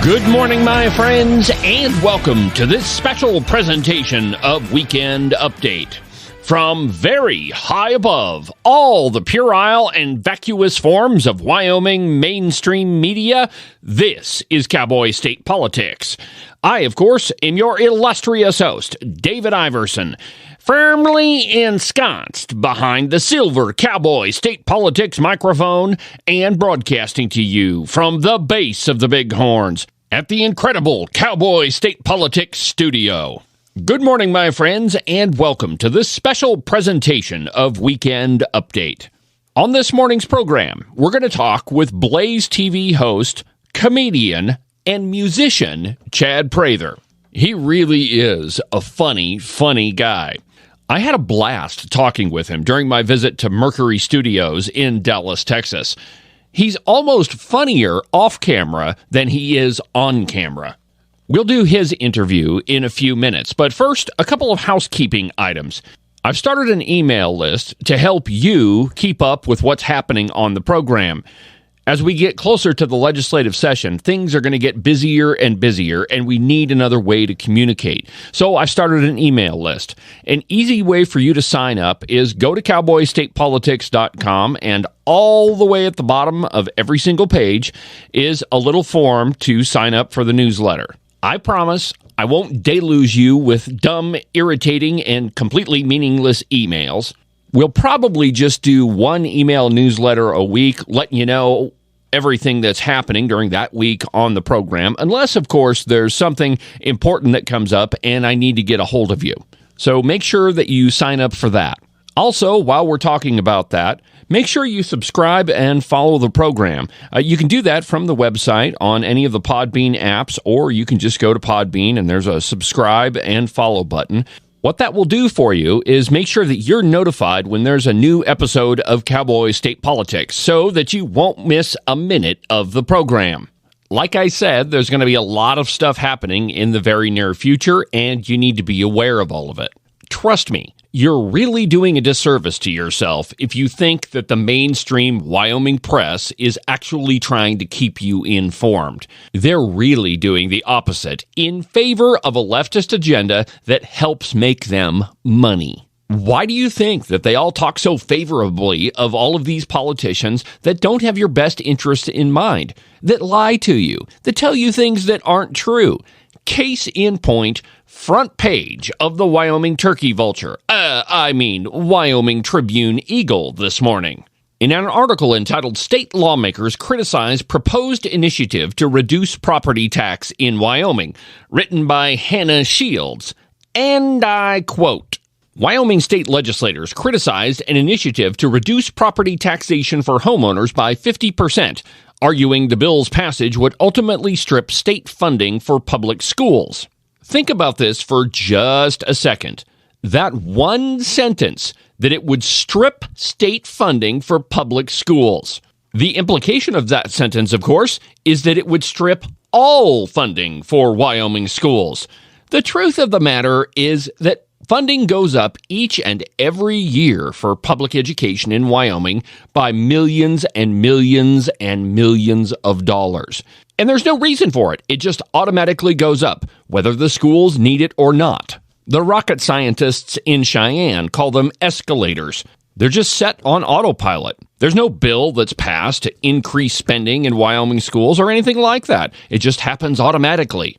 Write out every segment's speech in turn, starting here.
Good morning, my friends, and welcome to this special presentation of Weekend Update. From very high above all the puerile and vacuous forms of Wyoming mainstream media, this is Cowboy State Politics. I, of course, am your illustrious host, David Iverson, firmly ensconced behind the silver Cowboy State Politics microphone and broadcasting to you from the base of the Bighorns at the incredible Cowboy State Politics studio. Good morning, my friends, and welcome to this special presentation of Weekend Update. On this morning's program, we're going to talk with Blaze TV host, comedian, and musician Chad Prather. He really is a funny guy. I had a blast talking with him during my visit to Mercury Studios in Dallas, Texas. He's almost funnier off camera than he is on camera. We'll do his interview in a few minutes, but first, a couple of housekeeping items. I've started an email list to help you keep up with what's happening on the program. As we get closer to the legislative session, things are going to get busier and busier, and we need another way to communicate. So I've started an email list. An easy way for you to sign up is go to cowboystatepolitics.com, and all the way at the bottom of every single page is a little form to sign up for the newsletter. I promise I won't deluge you with dumb, irritating, and completely meaningless emails. We'll probably just do one email newsletter a week, letting you know everything that's happening during that week on the program, unless, of course, there's something important that comes up and I need to get a hold of you. So make sure that you sign up for that. Also, while we're talking about that, make sure you subscribe and follow the program. You can do that from the website on any of the Podbean apps, or you can just go to Podbean and there's a subscribe and follow button. What that will do for you is make sure that you're notified when there's a new episode of Cowboy State Politics so that you won't miss a minute of the program. Like I said, there's going to be a lot of stuff happening in the very near future, and you need to be aware of all of it. Trust me, you're really doing a disservice to yourself if you think that the mainstream Wyoming press is actually trying to keep you informed. They're really doing the opposite in favor of a leftist agenda that helps make them money. Why do you think that they all talk so favorably of all of these politicians that don't have your best interests in mind, that lie to you, that tell you things that aren't true? Case in point, front page of the Wyoming Turkey Vulture, Wyoming Tribune Eagle this morning. In an article entitled State Lawmakers Criticize Proposed Initiative to Reduce Property Tax in Wyoming, written by Hannah Shields, and I quote, Wyoming state legislators criticized an initiative to reduce property taxation for homeowners by 50%, arguing the bill's passage would ultimately strip state funding for public schools. Think about this for just a second. That one sentence, that it would strip state funding for public schools. The implication of that sentence, of course, is that it would strip all funding for Wyoming schools. The truth of the matter is that funding goes up each and every year for public education in Wyoming by millions and millions and millions of dollars. And there's no reason for it. It just automatically goes up, whether the schools need it or not. The rocket scientists in Cheyenne call them escalators. They're just set on autopilot. There's no bill that's passed to increase spending in Wyoming schools or anything like that. It just happens automatically.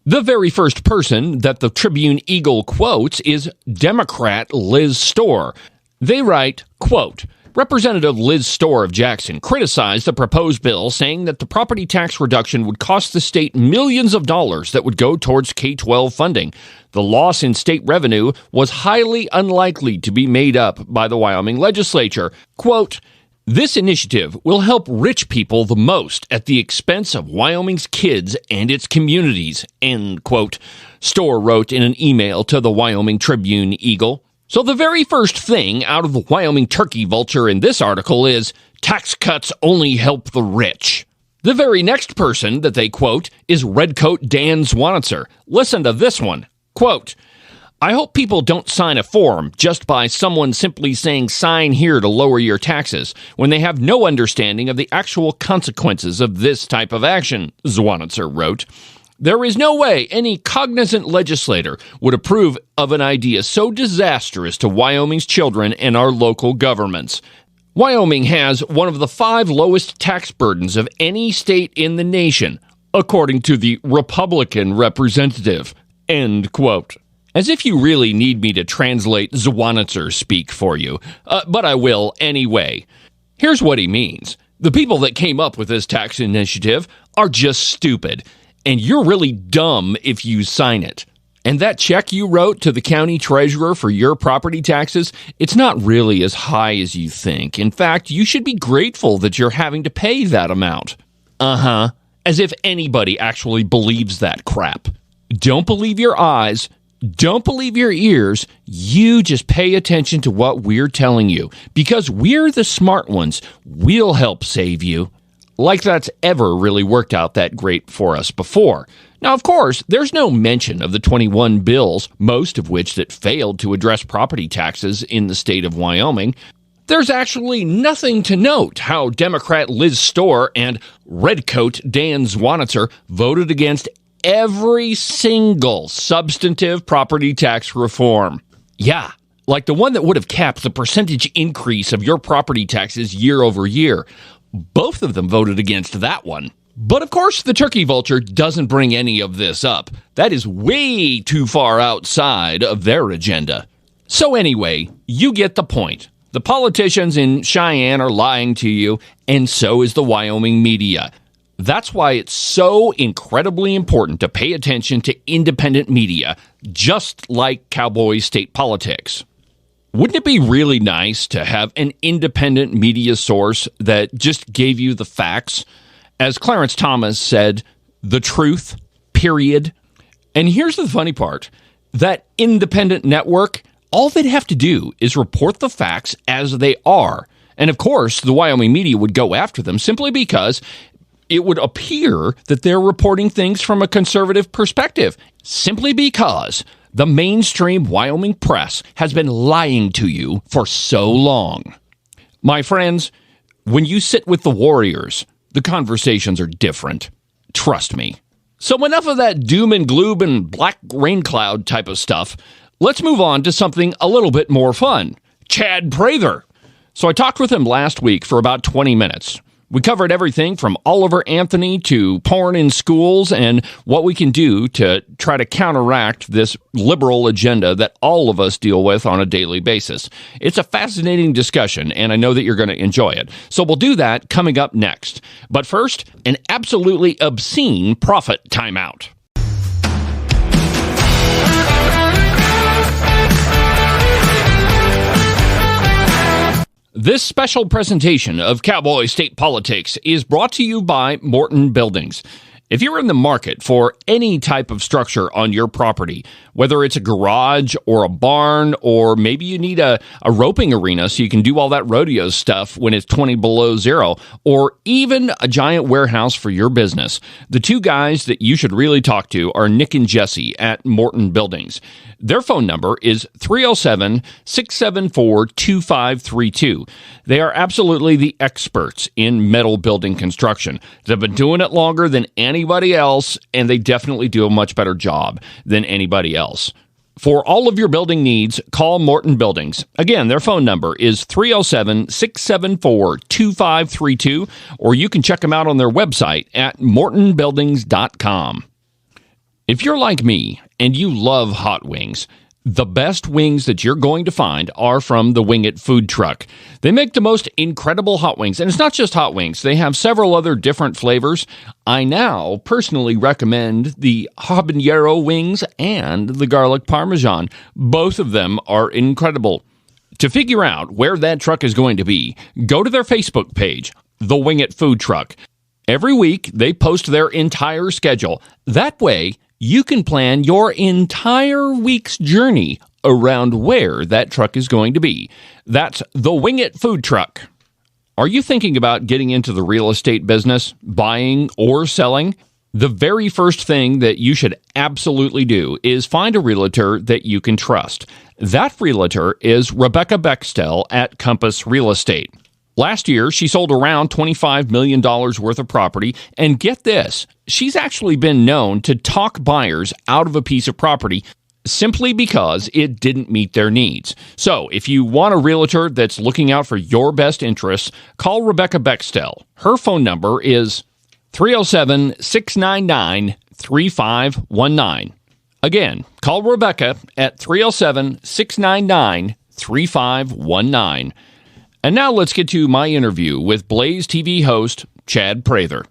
The very first person that the Tribune Eagle quotes is Democrat Liz Storr. They write, quote, Representative Liz Storr of Jackson criticized the proposed bill, saying that the property tax reduction would cost the state millions of dollars that would go towards K-12 funding. The loss in state revenue was highly unlikely to be made up by the Wyoming legislature. Quote, This initiative will help rich people the most at the expense of Wyoming's kids and its communities, end quote, Storr wrote in an email to the Wyoming Tribune Eagle. So the very first thing out of the Wyoming Turkey Vulture in this article is, tax cuts only help the rich. The very next person that they quote is Redcoat Dan Zwanitzer. Listen to this one. Quote, I hope people don't sign a form just by someone simply saying sign here to lower your taxes when they have no understanding of the actual consequences of this type of action, Zwanitzer wrote. There is no way any cognizant legislator would approve of an idea so disastrous to Wyoming's children and our local governments. Wyoming has one of the 5 lowest tax burdens of any state in the nation, according to the Republican representative. End quote. As if you really need me to translate Zwanitzer speak for you, but I will anyway. Here's what he means. The people that came up with this tax initiative are just stupid, and you're really dumb if you sign it. And that check you wrote to the county treasurer for your property taxes, it's not really as high as you think. In fact, you should be grateful that you're having to pay that amount. As if anybody actually believes that crap. Don't believe your eyes. Don't believe your ears. You just pay attention to what we're telling you. Because we're the smart ones. We'll help save you. Like that's ever really worked out that great for us before. Now, of course, there's no mention of the 21 bills, most of which that failed to address property taxes in the state of Wyoming. There's actually nothing to note how Democrat Liz Storr and Redcoat Dan Zwanitzer voted against every single substantive property tax reform. Yeah, like the one that would have capped the percentage increase of your property taxes year over year. Both of them voted against that one. But of course, the turkey vulture doesn't bring any of this up. That is way too far outside of their agenda. So anyway, you get the point. The politicians in Cheyenne are lying to you, and so is the Wyoming media. That's why it's so incredibly important to pay attention to independent media, just like cowboy state politics. Wouldn't it be really nice to have an independent media source that just gave you the facts? As Clarence Thomas said, the truth, period. And here's the funny part. That independent network, all they'd have to do is report the facts as they are. And of course, the Wyoming media would go after them simply because it would appear that they're reporting things from a conservative perspective, simply because the mainstream Wyoming press has been lying to you for so long. My friends, when you sit with the warriors, the conversations are different. Trust me. So enough of that doom and gloom and black rain cloud type of stuff. Let's move on to something a little bit more fun. Chad Prather. So I talked with him last week for about 20 minutes. We covered everything from Oliver Anthony to porn in schools and what we can do to try to counteract this liberal agenda that all of us deal with on a daily basis. It's a fascinating discussion, and I know that you're going to enjoy it. So we'll do that coming up next. But first, an absolutely obscene profit timeout. This special presentation of Cowboy State Politics is brought to you by Morton Buildings. If you're in the market for any type of structure on your property, whether it's a garage or a barn, or maybe you need a roping arena so you can do all that rodeo stuff when it's 20 below zero, or even a giant warehouse for your business, the two guys that you should really talk to are Nick and Jesse at Morton Buildings. Their phone number is 307-674-2532. They are absolutely the experts in metal building construction. They've been doing it longer than anybody else, and they definitely do a much better job than anybody else. For all of your building needs, call Morton Buildings. Again, their phone number is 307-674-2532, or you can check them out on their website at mortonbuildings.com. If you're like me and you love hot wings, the best wings that you're going to find are from the Wing It food truck. They make the most incredible hot wings, and it's not just hot wings. They have several other different flavors. I now personally recommend the habanero wings and the garlic parmesan. Both of them are incredible. To figure out where that truck is going to be, go to their Facebook page, The Wing It Food Truck. Every week, they post their entire schedule. That way, you can plan your entire week's journey around where that truck is going to be. That's the Wing It Food Truck. Are you thinking about getting into the real estate business, buying or selling? The very first thing that you should absolutely do is find a realtor that you can trust. That realtor is Rebecca Bextel at Compass Real Estate. Last year, she sold around $25 million worth of property, and get this, she's actually been known to talk buyers out of a piece of property simply because it didn't meet their needs. So, if you want a realtor that's looking out for your best interests, call Rebecca Bextel. Her phone number is 307-699-3519. Again, call Rebecca at 307-699-3519. And now let's get to my interview with Blaze TV host Chad Prather.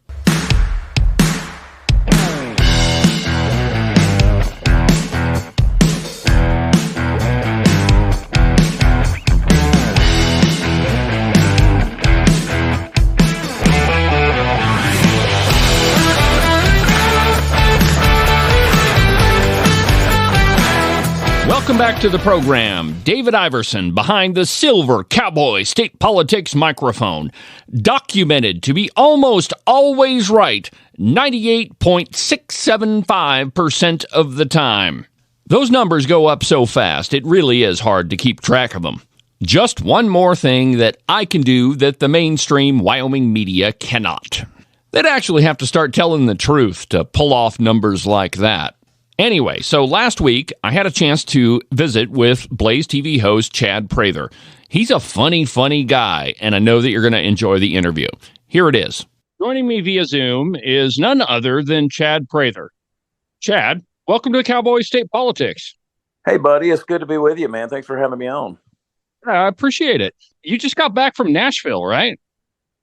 Welcome back to the program. David Iverson behind the silver cowboy state politics microphone. Documented to be almost always right 98.675% of the time. Those numbers go up so fast, it really is hard to keep track of them. Just one more thing that I can do that the mainstream Wyoming media cannot. They'd actually have to start telling the truth to pull off numbers like that. Anyway, so last week, I had a chance to visit with Blaze TV host Chad Prather. He's a funny guy, and I know that you're going to enjoy the interview. Here it is. Joining me via Zoom is none other than Chad Prather. Chad, welcome to Cowboy State Politics. Hey, buddy. It's good to be with you, man. Thanks for having me on. I appreciate it. You just got back from Nashville, right?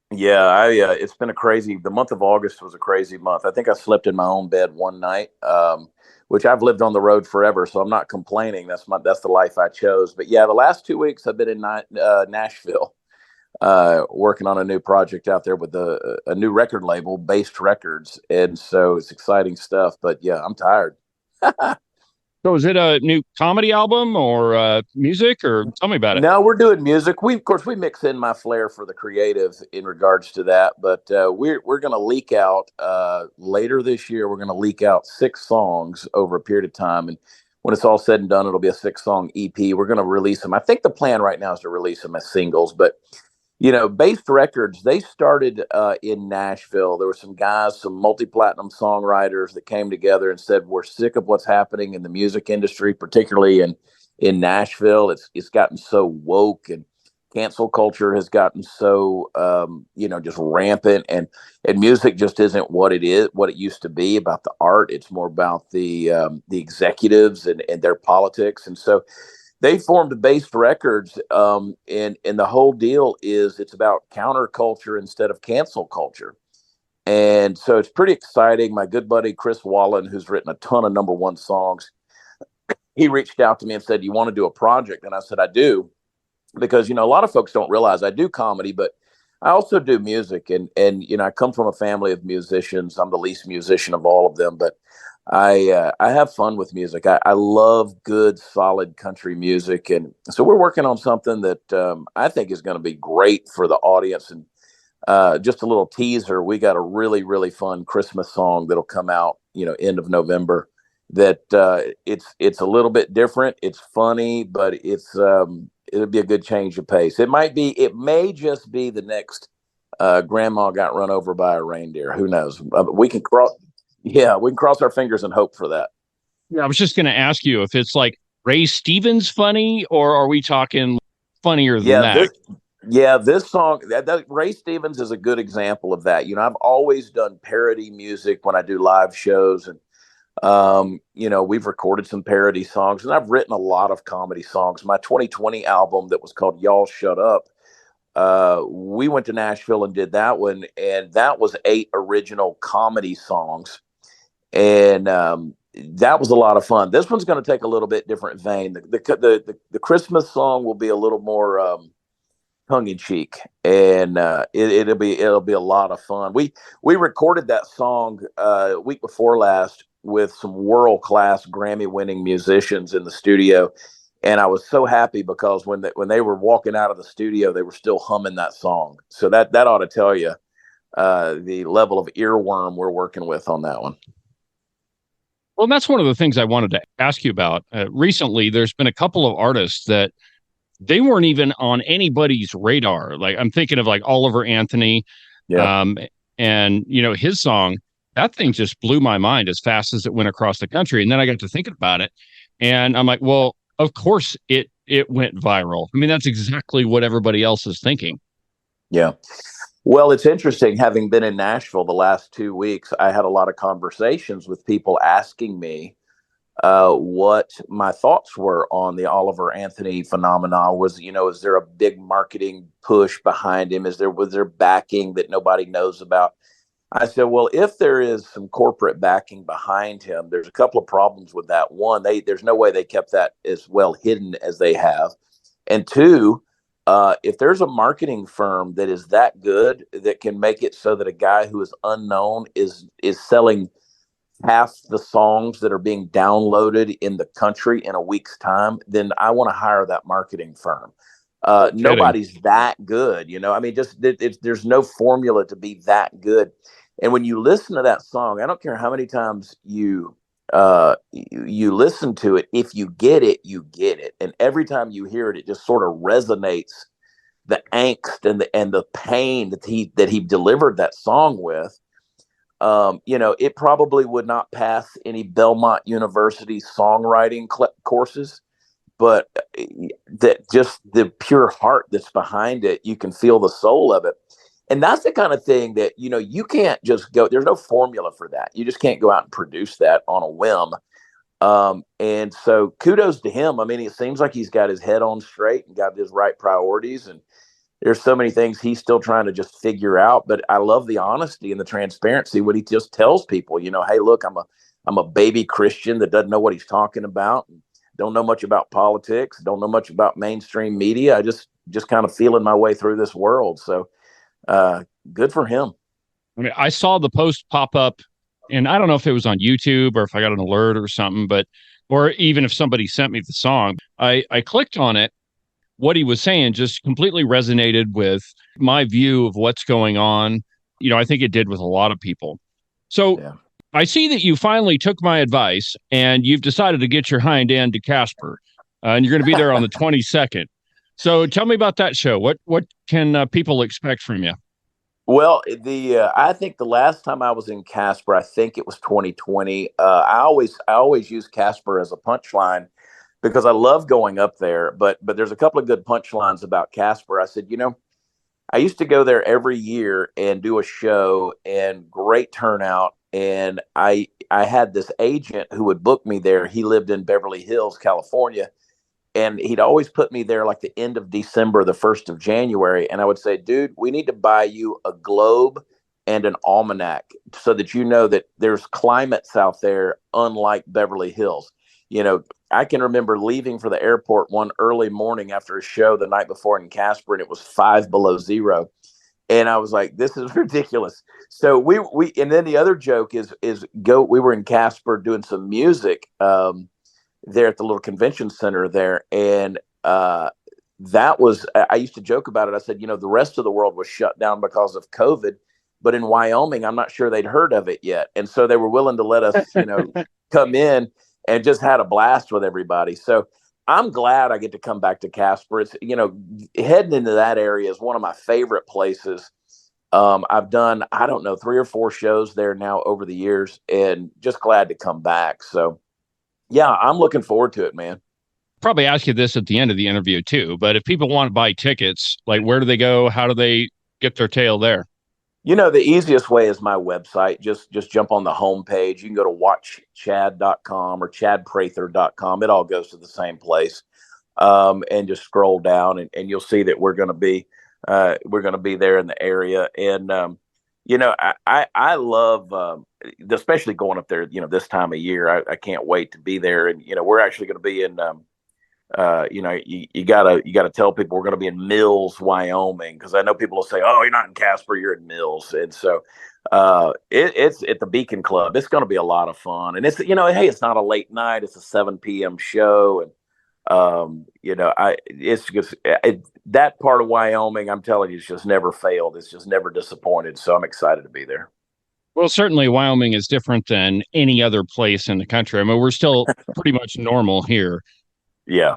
Yeah, it's been the month of August was a crazy month. I think I slept in my own bed one night, which I've lived on the road forever, so I'm not complaining. That's the life I chose. But yeah, the last 2 weeks I've been in Nashville, working on a new project out there with a new record label, Based Records, and so it's exciting stuff. But yeah, I'm tired. So is it a new comedy album or music, or tell me about it? No, we're doing music. We mix in my flair for the creative in regards to that, but we're going to leak out later this year. We're going to leak out 6 songs over a period of time, and when it's all said and done, it'll be a 6-song EP. We're going to release them. I think the plan right now is to release them as singles, but Based Records, they started in Nashville. There were some guys, some multi-platinum songwriters that came together and said, we're sick of what's happening in the music industry, particularly in Nashville. It's gotten so woke, and cancel culture has gotten so, just rampant, and music just isn't what it used to be about the art. It's more about the executives and their politics. And so they formed Based Records, and the whole deal is it's about counterculture instead of cancel culture. And so it's pretty exciting. My good buddy, Chris Wallen, who's written a ton of #1 songs, he reached out to me and said, you want to do a project? And I said, I do, because, a lot of folks don't realize I do comedy, but I also do music. And I come from a family of musicians. I'm the least musician of all of them, but I have fun with music. I love good, solid country music. And so we're working on something that I think is going to be great for the audience. And just a little teaser, we got a really, really fun Christmas song that'll come out, end of November, that it's a little bit different. It's funny, but it'll be a good change of pace. It may just be the next grandma got run over by a reindeer. Who knows? We can cross our fingers and hope for that. Yeah, I was just going to ask you if it's like Ray Stevens funny, or are we talking funnier than that? This song, that Ray Stevens is a good example of that. I've always done parody music when I do live shows, and we've recorded some parody songs, and I've written a lot of comedy songs. My 2020 album that was called Y'all Shut Up, we went to Nashville and did that one, and that was 8 original comedy songs. And that was a lot of fun. This one's going to take a little bit different vein. The Christmas song will be a little more tongue in cheek, and it'll be a lot of fun. We recorded that song week before last with some world class Grammy winning musicians in the studio, and I was so happy because when they were walking out of the studio, they were still humming that song. So that ought to tell you the level of earworm we're working with on that one. Well, that's one of the things I wanted to ask you about. Recently, there's been a couple of artists that they weren't even on anybody's radar. Like I'm thinking of like Oliver Anthony, Yeah. um, and his song. That thing just blew my mind as fast as it went across the country. And then I got to thinking about it, and I'm like, well, of course it went viral. I mean, that's exactly what everybody else is thinking. Yeah. Well, it's interesting. Having been in Nashville the last 2 weeks, I had a lot of conversations with people asking me what my thoughts were on the Oliver Anthony phenomenon. Is there a big marketing push behind him? Was there backing that nobody knows about? I said, well, if there is some corporate backing behind him, there's a couple of problems with that. One, there's no way they kept that as well hidden as they have. And two, if there's a marketing firm that is that good that can make it so that a guy who is unknown is selling half the songs that are being downloaded in the country in a week's time, then I want to hire that marketing firm. Nobody's that good, I mean, there's no formula to be that good. And when you listen to that song, I don't care how many times you listen to it. If you get it, you get it. And every time you hear it, it just sort of resonates the angst and the pain that he delivered that song with. It probably would not pass any Belmont University songwriting courses, but that just the pure heart that's behind it, you can feel the soul of it. And that's the kind of thing that, you can't just go, there's no formula for that. You just can't go out and produce that on a whim. And so kudos to him. I mean, it seems like he's got his head on straight and got his right priorities. And there's so many things he's still trying to just figure out. But I love the honesty and the transparency, what he just tells people, hey, look, I'm a baby Christian that doesn't know what he's talking about. Don't know much about politics. Don't know much about mainstream media. I just kind of feeling my way through this world. So, good for him. I mean, I saw the post pop up, and I don't know if it was on YouTube or if I got an alert or something, or even if somebody sent me the song, I clicked on it. What he was saying just completely resonated with my view of what's going on. I think it did with a lot of people. So yeah. I see that you finally took my advice and you've decided to get your hind end to Casper, and you're going to be there on the 22nd. So tell me about that show. What can people expect from you? Well, I think the last time I was in Casper, I think it was 2020. I always use Casper as a punchline because I love going up there. But there's a couple of good punchlines about Casper. I said, I used to go there every year and do a show, and great turnout. And I had this agent who would book me there. He lived in Beverly Hills, California. And he'd always put me there like the end of December, the 1st of January. And I would say, dude, we need to buy you a globe and an almanac so that you know that there's climates out there unlike Beverly Hills. I can remember leaving for the airport one early morning after a show the night before in Casper, and it was 5 below zero. And I was like, this is ridiculous. So we and then the other joke is we were in Casper doing some music, there at the little convention center there. And that was, I used to joke about it. I said, the rest of the world was shut down because of COVID, but in Wyoming, I'm not sure they'd heard of it yet. And so they were willing to let us, come in and just had a blast with everybody. So I'm glad I get to come back to Casper. It's, heading into that area is one of my favorite places. I've done, I don't know, 3 or 4 shows there now over the years, and just glad to come back. So yeah, I'm looking forward to it, man. Probably ask you this at the end of the interview too, but if people want to buy tickets, like where do they go? How do they get their tail there? The easiest way is my website. Just jump on the homepage. You can go to watchchad.com or chadprather.com. It all goes to the same place. And just scroll down and you'll see that we're going to be there in the area. And, I love, especially going up there, this time of year. I can't wait to be there. And, we're actually going to be in, you gotta tell people we're going to be in Mills, Wyoming, because I know people will say, "Oh, you're not in Casper, you're in Mills," and so it's at the Beacon Club. It's going to be a lot of fun, and it's hey, it's not a late night; it's a 7 p.m. show, and It's just that part of Wyoming, I'm telling you, it's just never failed. It's just never disappointed. So I'm excited to be there. Well, certainly Wyoming is different than any other place in the country. I mean, we're still pretty much normal here. Yeah.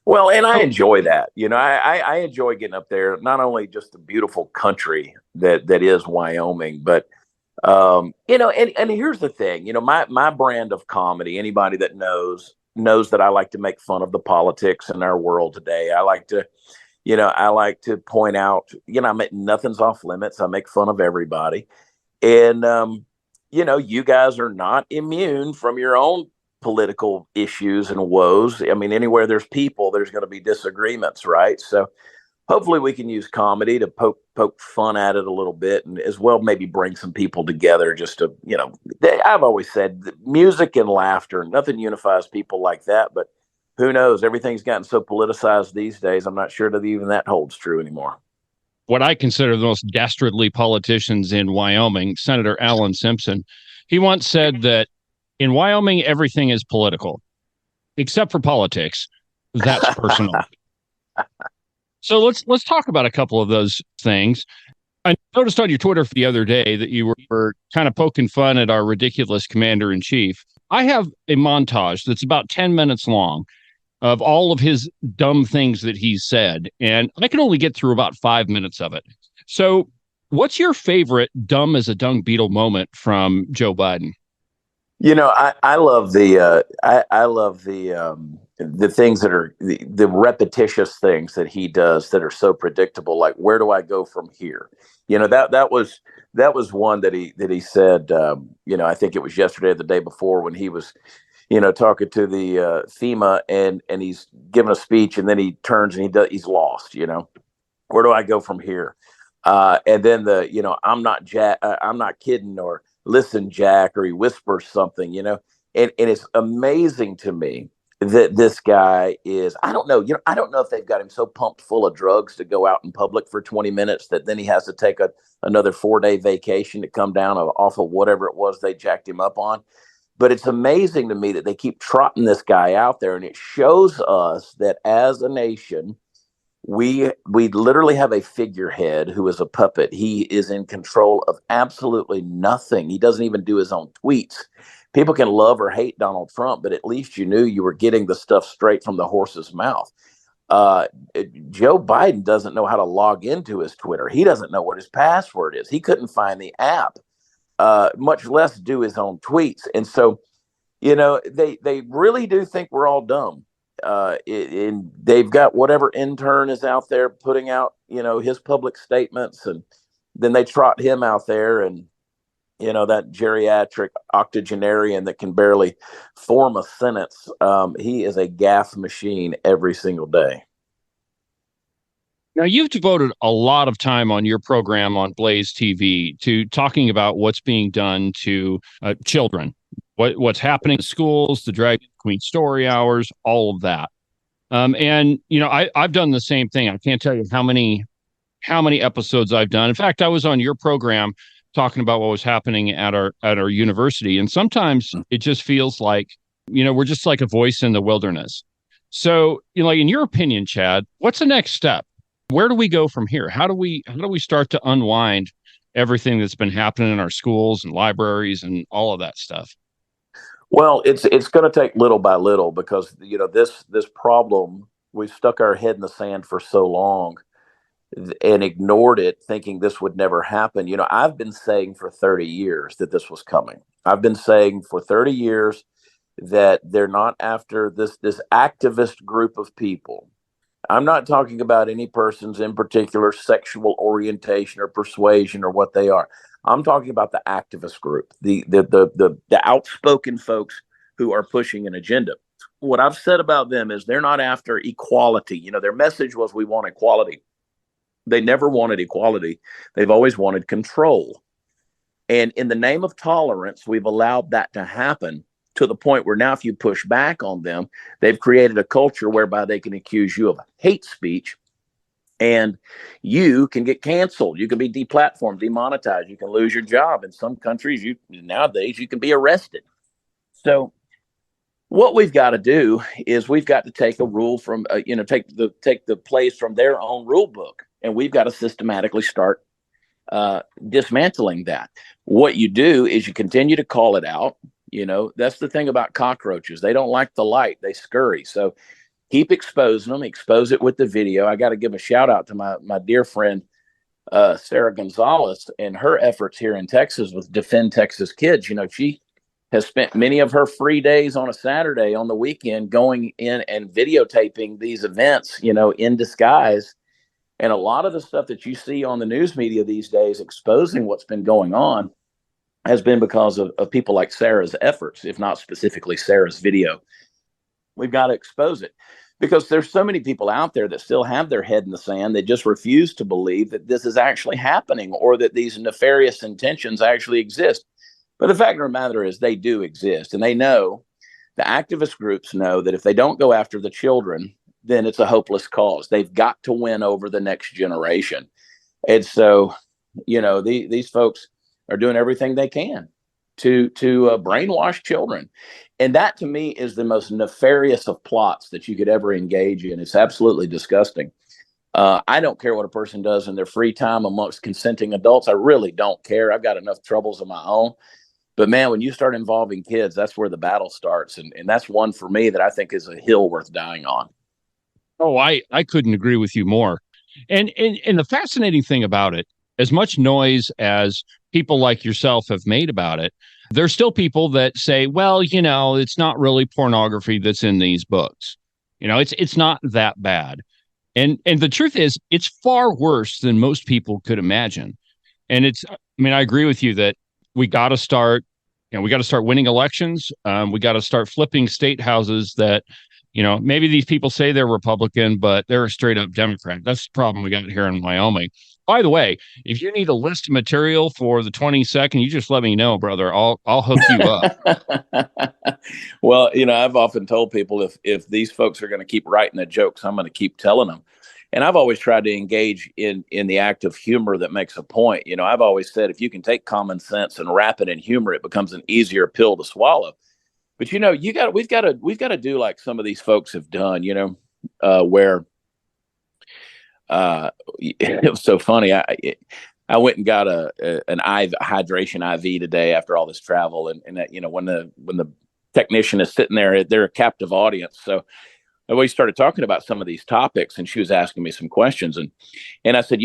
Well, and I So, enjoy that. I enjoy getting up there, not only just the beautiful country that is Wyoming, but and here's the thing, my brand of comedy, anybody that knows that I like to make fun of the politics in our world today. I like to point out, nothing's off limits. I make fun of everybody. And you guys are not immune from your own political issues and woes. I mean, anywhere there's people, there's going to be disagreements, right? So hopefully we can use comedy to poke fun at it a little bit, and as well maybe bring some people together. Just to, I've always said that music and laughter, nothing unifies people like that. But who knows? Everything's gotten so politicized these days. I'm not sure that even that holds true anymore. what I consider the most dastardly politicians in Wyoming, Senator Alan Simpson, he once said that in Wyoming, everything is political, except for politics. That's personal. So let's talk about a couple of those things. I noticed on your Twitter the other day that you were kind of poking fun at our ridiculous commander in chief. I have a montage that's about 10 minutes long of all of his dumb things that he's said, and I can only get through about 5 minutes of it. So, what's your favorite dumb as a dung beetle moment from Joe Biden? I love the things that are the repetitious things that he does that are so predictable. Like, where do I go from here? That was one that he said. I think it was yesterday or the day before when he was, talking to the FEMA, and he's giving a speech, and then he turns and he's lost. Where do I go from here? And then I'm not kidding, or listen, Jack, or he whispers something, and it's amazing to me that this guy is, I don't know, I don't know if they've got him so pumped full of drugs to go out in public for 20 minutes that then he has to take another 4-day vacation to come down off of whatever it was they jacked him up on. But it's amazing to me that they keep trotting this guy out there, and it shows us that as a nation, we literally have a figurehead who is a puppet. He is in control of absolutely nothing. He doesn't even do his own tweets. People can love or hate Donald Trump, but at least you knew you were getting the stuff straight from the horse's mouth. Uh, Joe Biden doesn't know how to log into his Twitter. He doesn't know what his password is. He couldn't find the app, much less do his own tweets. And so, they really do think we're all dumb. And they've got whatever intern is out there putting out, his public statements, and then they trot him out there, and that geriatric octogenarian that can barely form a sentence. He is a gaffe machine every single day. Now, you've devoted a lot of time on your program on Blaze TV to talking about what's being done to children, what's happening in schools, the drag queen story hours, all of that. And I've done the same thing. I can't tell you how many episodes I've done. In fact, I was on your program talking about what was happening at our university, and sometimes it just feels like we're just like a voice in the wilderness. So, like, in your opinion, Chad, what's the next step? Where do we go from here? How do we start to unwind everything that's been happening in our schools and libraries and all of that stuff? Well, it's going to take little by little, because this problem, we've stuck our head in the sand for so long and ignored it, thinking this would never happen. I've been saying for 30 years that this was coming. I've been saying for 30 years that they're not after this activist group of people. I'm not talking about any person's in particular sexual orientation or persuasion or what they are. I'm talking about the activist group, the outspoken folks who are pushing an agenda. What I've said about them is they're not after equality. Their message was, we want equality. They never wanted equality. They've always wanted control. And in the name of tolerance, we've allowed that to happen, to the point where now if you push back on them, they've created a culture whereby they can accuse you of hate speech, and you can get canceled. You can be deplatformed, demonetized. You can lose your job. In some countries, nowadays you can be arrested. So What we've got to do is we've got to take a rule from, take the plays from their own rule book, and we've got to systematically start dismantling that. What you do is you continue to call it out. That's the thing about cockroaches. They don't like the light. They scurry. So keep exposing them, expose it with the video. I got to give a shout out to my dear friend, Sarah Gonzalez, and her efforts here in Texas with Defend Texas Kids. She has spent many of her free days on a Saturday on the weekend going in and videotaping these events, in disguise. And a lot of the stuff that you see on the news media these days exposing what's been going on has been because of people like Sarah's efforts, if not specifically Sarah's video. We've got to expose it because there's so many people out there that still have their head in the sand. They just refuse to believe that this is actually happening or that these nefarious intentions actually exist. But the fact of the matter is they do exist, and they know, the activist groups know, that if they don't go after the children, then it's a hopeless cause. They've got to win over the next generation. And so, these folks are doing everything they can to brainwash children. And that, to me, is the most nefarious of plots that you could ever engage in. It's absolutely disgusting. I don't care what a person does in their free time amongst consenting adults. I really don't care. I've got enough troubles of my own. But man, when you start involving kids, that's where the battle starts. And that's one for me that I think is a hill worth dying on. Oh, I couldn't agree with you more. And the fascinating thing about it, as much noise as people like yourself have made about it, there's still people that say, well, it's not really pornography that's in these books. It's not that bad. And the truth is, it's far worse than most people could imagine. And I agree with you that we got to start winning elections. We got to start flipping state houses that, maybe these people say they're Republican, but they're a straight up Democrat. That's the problem we got here in Wyoming. By the way, if you need a list of material for the 22nd, you just let me know, brother. I'll hook you up. Well, I've often told people if these folks are going to keep writing the jokes, I'm going to keep telling them. And I've always tried to engage in the act of humor that makes a point. I've always said, if you can take common sense and wrap it in humor, it becomes an easier pill to swallow. But we've got to do like some of these folks have done. Where it was so funny. I went and got an hydration IV today after all this travel, and when the technician is sitting there, they're a captive audience. So we started talking about some of these topics, and she was asking me some questions, and I said,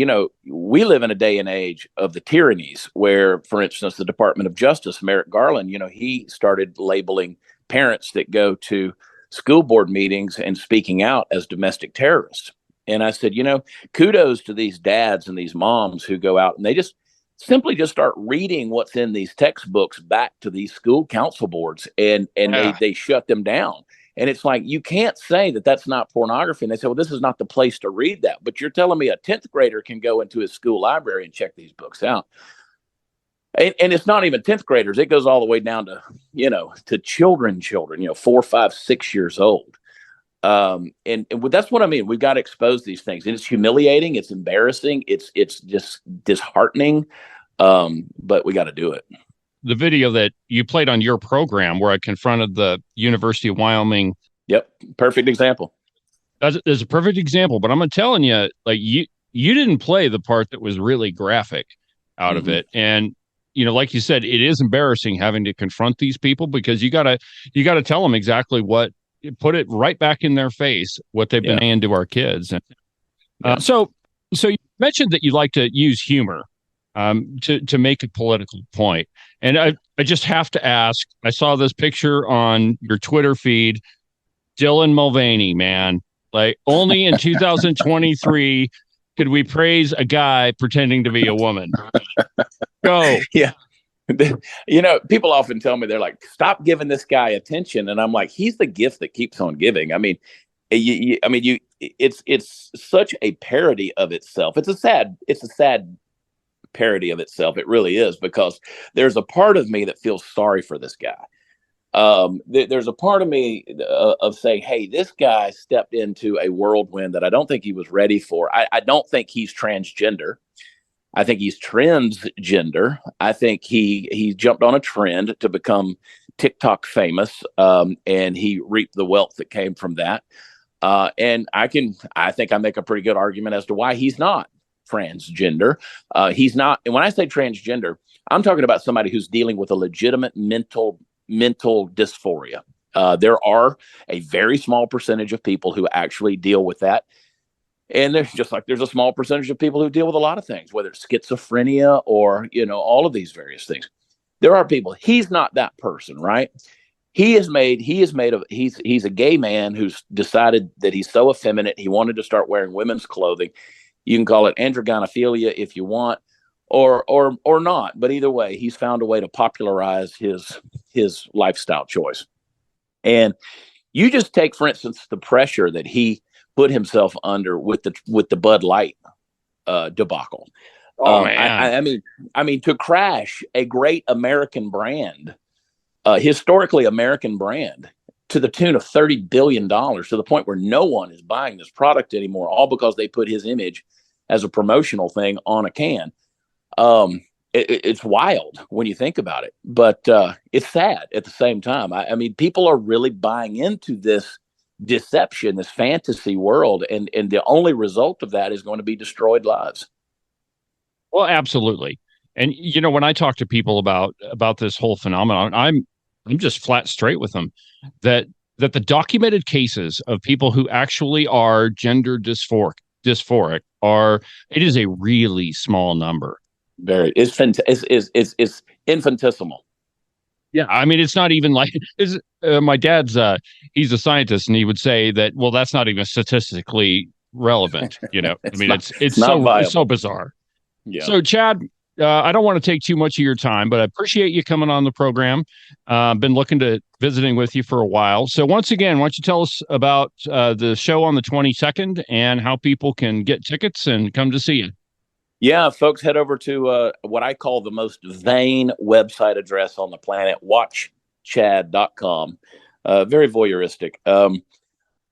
we live in a day and age of the tyrannies where, for instance, the Department of Justice, Merrick Garland, he started labeling parents that go to school board meetings and speaking out as domestic terrorists. And I said, kudos to these dads and these moms who go out and they just simply just start reading what's in these textbooks back to these school council boards, and they shut them down. And it's like, you can't say that that's not pornography. And they say, well, this is not the place to read that. But you're telling me a 10th grader can go into his school library and check these books out. And it's not even 10th graders. It goes all the way down to, to children, 4, 5, 6 years old. And that's what I mean. We've got to expose these things. And it's humiliating. It's embarrassing. It's just disheartening. But we got to do it. The video that you played on your program where I confronted the University of Wyoming. Yep. Perfect example. That's a perfect example, but I'm telling you, like you didn't play the part that was really graphic out of it. And, like you said, it is embarrassing having to confront these people because you gotta tell them exactly put it right back in their face, what they've been saying to our kids. And so you mentioned that you like to use humor to make a political point. And I just have to ask, I saw this picture on your Twitter feed, Dylan Mulvaney, man, like only in 2023 could we praise a guy pretending to be a woman. Go. Yeah. People often tell me, they're like, stop giving this guy attention. And I'm like, he's the gift that keeps on giving. I mean, it's such a parody of itself. It's a sad parody of itself. It really is, because there's a part of me that feels sorry for this guy. There's a part of me of saying, hey, this guy stepped into a whirlwind that I don't think he was ready for. I don't think he's transgender. I think he's transgender. I think he jumped on a trend to become TikTok famous, and he reaped the wealth that came from that. And I think I make a pretty good argument as to why he's not transgender. He's not, and when I say transgender, I'm talking about somebody who's dealing with a legitimate mental dysphoria. There are a very small percentage of people who actually deal with that. And there's a small percentage of people who deal with a lot of things, whether it's schizophrenia or, all of these various things. There are people. He's not that person, right? He's a gay man who's decided that he's so effeminate. He wanted to start wearing women's clothing. You can call it androgonophilia if you want, or not. But either way, he's found a way to popularize his lifestyle choice. And you just take, for instance, the pressure that he put himself under with the Bud Light debacle. Oh, man. I mean, to crash a great American brand, historically American brand, to the tune of $30 billion, to the point where no one is buying this product anymore, all because they put his image as a promotional thing on a can. It's wild when you think about it, but it's sad at the same time. I mean, people are really buying into this deception, this fantasy world, and the only result of that is going to be destroyed lives. Well, absolutely. And when I talk to people about this whole phenomenon, I'm just flat straight with them that the documented cases of people who actually are gender dysphoric it is a really small number. It's infinitesimal. Yeah, I mean, it's not even like my dad's. He's a scientist, and he would say that. Well, that's not even statistically relevant. I mean, it's so bizarre. Yeah. So, Chad, I don't want to take too much of your time, but I appreciate you coming on the program. Been looking to visiting with you for a while. So, once again, why don't you tell us about the show on the 22nd and how people can get tickets and come to see you? Yeah, folks, head over to what I call the most vain website address on the planet, watchchad.com. Very voyeuristic.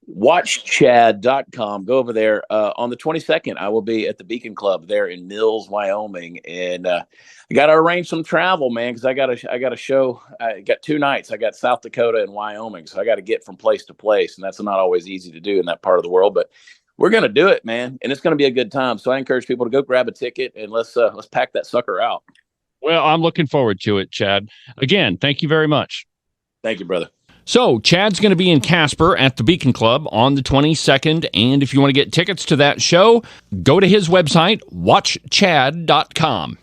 Watchchad.com. Go over there. On the 22nd, I will be at the Beacon Club there in Mills, Wyoming. And I got to arrange some travel, man, because I got a show. I got 2 nights. I got South Dakota and Wyoming. So I got to get from place to place. And that's not always easy to do in that part of the world. But we're going to do it, man. And it's going to be a good time. So I encourage people to go grab a ticket and let's pack that sucker out. Well, I'm looking forward to it, Chad. Again, thank you very much. Thank you, brother. So Chad's going to be in Casper at the Beacon Club on the 22nd. And if you want to get tickets to that show, go to his website, watchchad.com.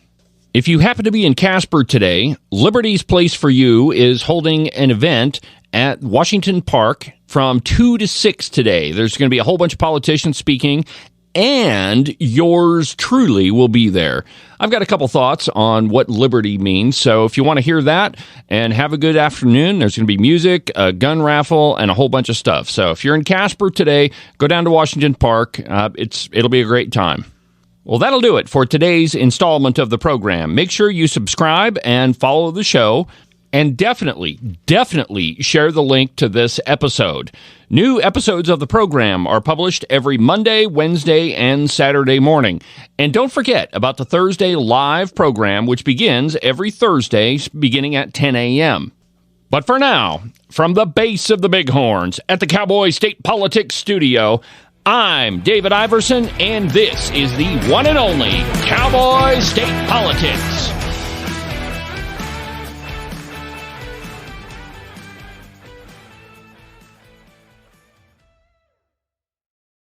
If you happen to be in Casper today, Liberty's Place for You is holding an event at Washington Park from 2 to 6 today. There's going to be a whole bunch of politicians speaking, and yours truly will be there. I've got a couple thoughts on what liberty means, so if you want to hear that and have a good afternoon, there's going to be music, a gun raffle, and a whole bunch of stuff. So if you're in Casper today, go down to Washington Park. It'll be a great time. Well, that'll do it for today's installment of the program. Make sure you subscribe and follow the show. And definitely share the link to this episode. New episodes of the program are published every Monday, Wednesday, and Saturday morning. And don't forget about the Thursday live program, which begins every Thursday beginning at 10 a.m. But for now, from the base of the Bighorns at the Cowboy State Politics Studio, I'm David Iverson, and this is the one and only Cowboy State Politics.